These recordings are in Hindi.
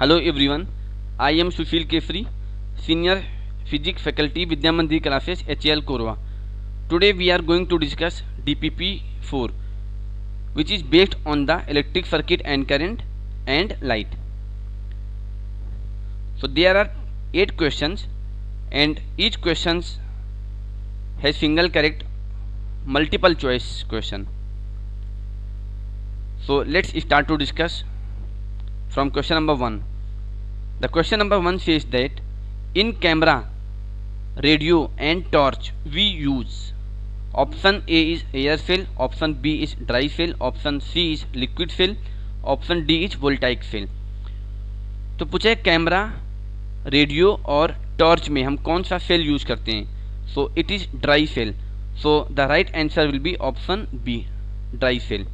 Hello everyone, I am Sushil Kesri, Senior Physics Faculty Vidya Mandir Classes HL Korwa. Today we are going to discuss DPP 4, which is based on the electric circuit and current and light. So there are 8 questions and each question has single correct multiple choice question. So let's start to discuss from question number 1. The question number 1 says that in camera, radio and torch we use option A is air cell, option B is dry cell, option C is liquid cell, option D is voltaic cell. तो पूछा है कैमरा, रेडियो और टॉर्च में हम कौन सा सेल यूज करते हैं. So it is dry cell. So the right answer will be option B, dry cell.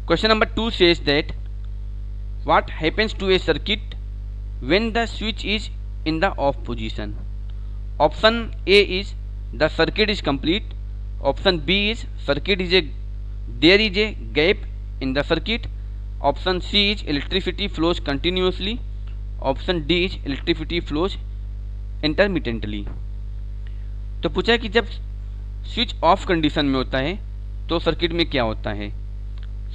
Question number 2 says that what happens to a circuit when the switch is in the off position? Option A is the circuit is complete. Option B is there is a gap in the circuit. Option C is electricity flows continuously. Option D is electricity flows intermittently. तो पूछा है कि जब स्विच ऑफ कंडीशन में होता है तो सर्किट में क्या होता है.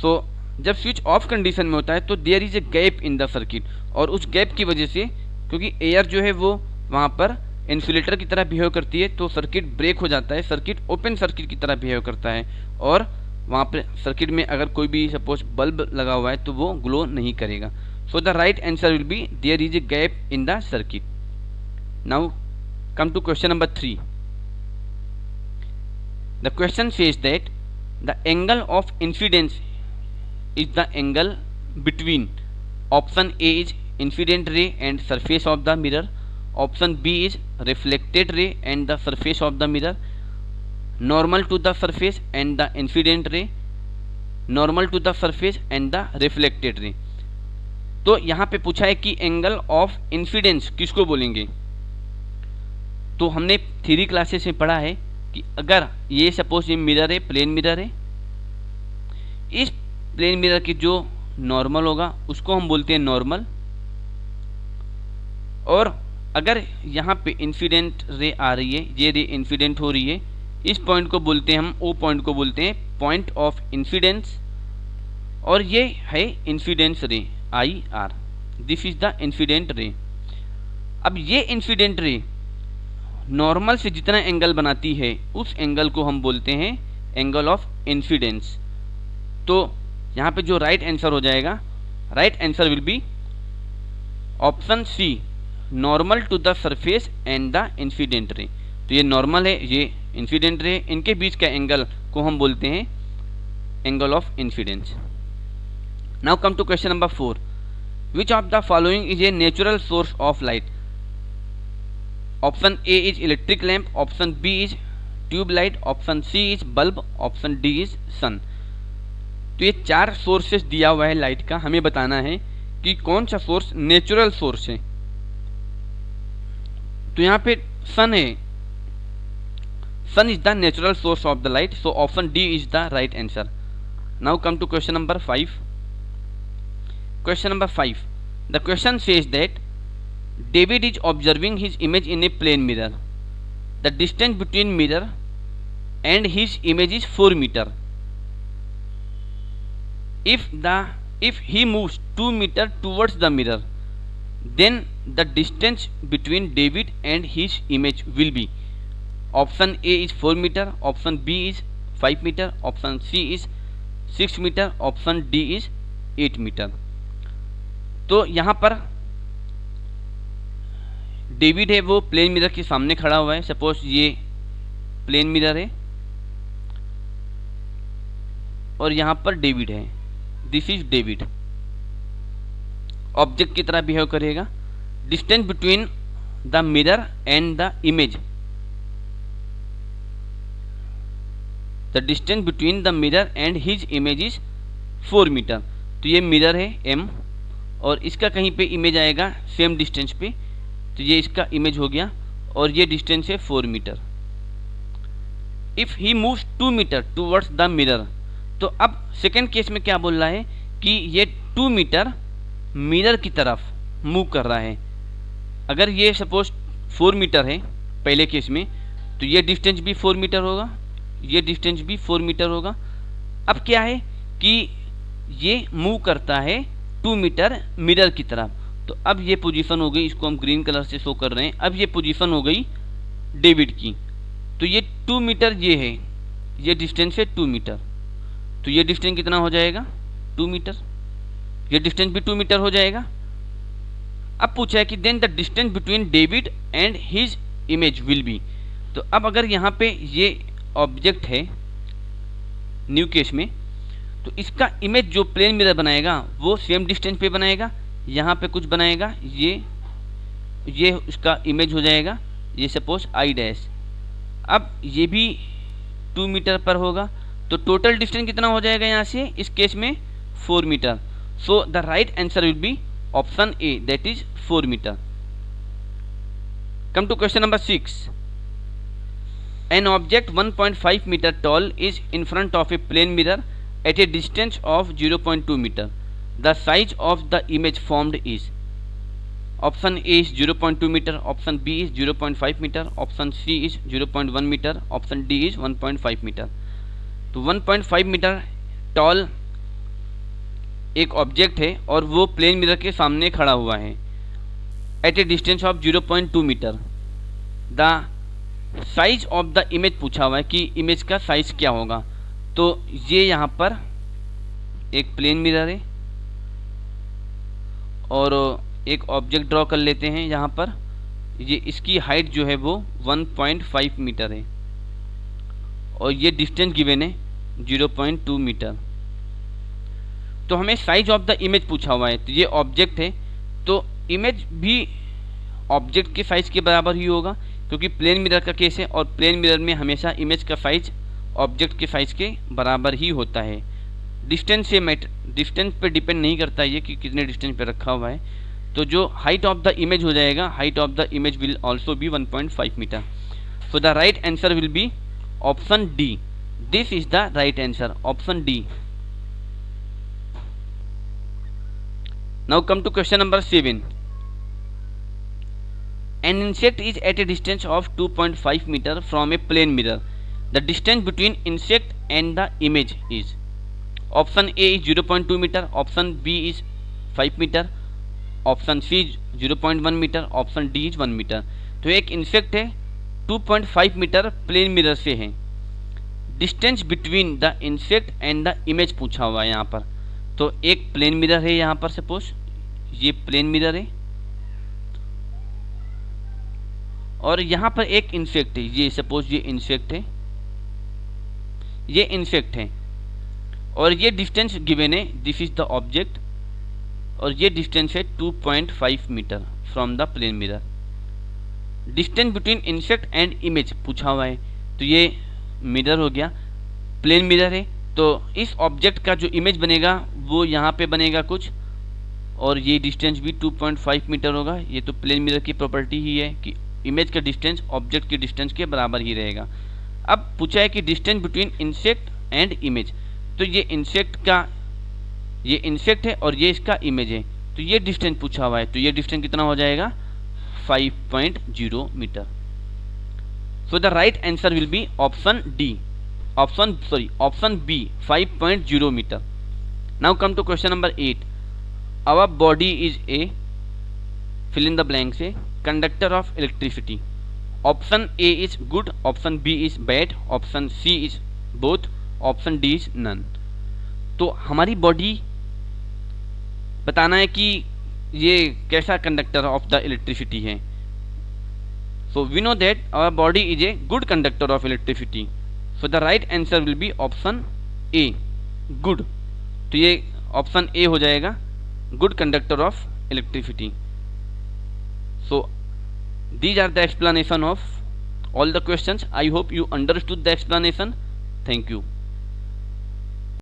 सो जब स्विच ऑफ कंडीशन में होता है तो there is a gap in the circuit, और उस गैप की वजह से क्योंकि एयर जो है वो वहाँ पर इंसुलेटर की तरह बिहेव करती है तो सर्किट ब्रेक हो जाता है, सर्किट ओपन सर्किट की तरह बिहेव करता है और वहाँ पर सर्किट में अगर कोई भी सपोज बल्ब लगा हुआ है तो वो ग्लो नहीं करेगा. So the right answer will be there is a gap in the circuit. Now come to question number 3. The question says that the angle of incidence is the angle between option A is incident ray and surface of the mirror, option B is reflected ray and the surface of the mirror, normal to the surface and the incident ray, normal to the surface and the reflected ray. तो यहाँ पे पूछा है कि एंगल ऑफ इंसिडेंस किसको बोलेंगे. तो हमने थ्योरी क्लासेस में पढ़ा है कि अगर ये सपोज ये मिरर है, प्लेन मिरर है, इस प्लेन मिरर की जो नॉर्मल होगा उसको हम बोलते हैं नॉर्मल, और अगर यहाँ पे इंसिडेंट रे आ रही है, ये रे इंसिडेंट हो रही है, इस पॉइंट को बोलते हैं हम, ओ पॉइंट को बोलते हैं पॉइंट ऑफ इंसिडेंस, और ये है इंसिडेंस रे I R. This is the incident रे. अब ये इंसिडेंट रे नॉर्मल से जितना एंगल बनाती है उस एंगल को हम बोलते हैं एंगल ऑफ इंसिडेंस. तो यहाँ पे जो राइट आंसर हो जाएगा, right answer will be option C, normal to the surface and the incident ray. तो ये नॉर्मल है, ये इंसिडेंट रे, इनके बीच का एंगल को हम बोलते हैं angle of incidence. Now come to question number 4. Which of the following is a natural source of light? Option A is electric lamp, option B is tube light, option C is bulb, option D is sun. तो ये 4 सोर्सेस दिया हुआ है लाइट का, हमें बताना है कि कौन सा सोर्स नेचुरल सोर्स है. तो यहाँ पे सन है, sun is the natural source of the light. So option D is the right answer. Now come to question number 5. Question number 5. The question says that David is observing his image in a plane mirror. The distance between mirror and his image is 4 metre. If he moves 2 meters towards the mirror, then the distance between David and his image will be. Option A is 4 meter, option B is 5 meter, option C is 6 meter, option D is 8 meter. तो यहाँ पर डेविड है वो प्लेन मिरर के सामने खड़ा हुआ है. सपोज ये प्लेन मिरर है और यहाँ पर डेविड है. This is David. ऑब्जेक्ट की तरह बिहेव करेगा. Distance between the mirror and the image, the distance between the mirror and his image is 4 metre. तो ये मिरर है m और इसका कहीं पे इमेज आएगा सेम डिस्टेंस पे, तो ये इसका इमेज हो गया और ये डिस्टेंस है 4 metre. If he moves 2 metre towards the mirror, तो अब सेकेंड केस में क्या बोल रहा है कि ये 2 मीटर मिरर की तरफ मूव कर रहा है। अगर ये सपोज 4 मीटर है पहले केस में, तो ये डिस्टेंस भी 4 मीटर होगा, ये डिस्टेंस भी 4 मीटर होगा। अब क्या है कि ये मूव करता है 2 मीटर मिरर की तरफ, तो अब ये पोजीशन हो गई, इसको हम ग्रीन कलर से शो कर रहे हैं। अब ये पोजीशन हो गई डेविड की, तो ये 2 मीटर ये है, ये डिस्टेंस है 2 मीटर, तो ये डिस्टेंस कितना हो जाएगा 2 मीटर, ये डिस्टेंस भी 2 मीटर हो जाएगा। अब पूछा है कि then the distance between David and his image will be, तो अब अगर यहाँ पे ये ऑब्जेक्ट है न्यू केस में, तो इसका इमेज जो प्लेन मिरर बनाएगा वो सेम डिस्टेंस पे बनाएगा, यहाँ पे कुछ बनाएगा, ये उसका इमेज हो जाएगा, ये सपोज आई डैश। अब ये भी 2 मीटर पर होगा, तो टोटल डिस्टेंस कितना हो जाएगा यहाँ से इस केस में 4 metre. So the right answer will be option A, that is 4 metre. Come to question number 6। An object 1.5 meter tall is in front of a plane mirror at a distance of 0.2 meter. The size of the image formed is, option A is 0.2 meter, option B is 0.5 meter, option C is 0.1 meter, option D is 1.5 meter. तो 1.5 मीटर टॉल एक ऑब्जेक्ट है और वो प्लेन मिरर के सामने खड़ा हुआ है at a distance of 0.2 metre. The size of the image पूछा हुआ है कि इमेज का साइज क्या होगा, तो ये यहाँ पर एक प्लेन मिरर है और एक ऑब्जेक्ट ड्रॉ कर लेते हैं यहाँ पर। ये इसकी हाइट जो है वो 1.5 मीटर है और ये डिस्टेंस गिवन है 0.2 मीटर। तो हमें साइज ऑफ द इमेज पूछा हुआ है, तो ये ऑब्जेक्ट है, तो इमेज भी ऑब्जेक्ट के साइज के बराबर ही होगा, क्योंकि प्लेन मिरर का केस है और प्लेन मिरर में हमेशा इमेज का साइज ऑब्जेक्ट के साइज के बराबर ही होता है। डिस्टेंस पे डिपेंड नहीं करता ये कि कितने डिस्टेंस पे रखा हुआ है। तो जो हाइट ऑफ द इमेज हो जाएगा, height of the image will also be 1.5 metre. So the right answer will be option D, this is the right answer, option D. Now come to question number 7। An insect is at a distance of 2.5 meter from a plane mirror. The distance between insect and the image is, option A is 0.2 meter, option B is 5 meter, option C is 0.1 meter, option D is 1 meter. तो एक इंसेक्ट है 2.5 मीटर प्लेन मिरर से है, distance between the insect and the image पूछा हुआ है यहाँ पर। तो एक प्लेन मिरर है यहाँ पर, सपोज ये प्लेन मिरर है और यहाँ पर एक इंसेक्ट है, ये सपोज ये इंसेक्ट है, ये इंसेक्ट है और ये डिस्टेंस गिवन है, दिस इज द ऑब्जेक्ट और ये डिस्टेंस है 2.5 metre from the plane mirror. Distance between insect and image पूछा हुआ है, तो ये मिरर हो गया, प्लेन मिरर है, तो इस ऑब्जेक्ट का जो इमेज बनेगा वो यहाँ पे बनेगा कुछ, और ये डिस्टेंस भी 2.5 मीटर होगा। ये तो प्लेन मिरर की प्रॉपर्टी ही है कि इमेज का डिस्टेंस ऑब्जेक्ट के डिस्टेंस के बराबर ही रहेगा। अब पूछा है कि distance between insect and image, तो ये इंसेक्ट है और ये इसका इमेज है, तो ये डिस्टेंस पूछा हुआ है, तो ये डिस्टेंस कितना हो जाएगा 5.0 metre. So the right answer will be option D, option B 5.0 metre. Now come to question number 8। Our body is a fill in the blanks है conductor of electricity. Option A is good, option B is bad, option C is both, option D is none. तो हमारी बॉडी बताना है कि ये कैसा कंडक्टर ऑफ द इलेक्ट्रिसिटी है। So we know that our body is a good conductor of electricity, so the right answer will be option A, good. तो ये ऑप्शन ए हो जाएगा, good conductor of electricity. So these are the explanation of all the questions. I hope you understood the explanation. Thank you.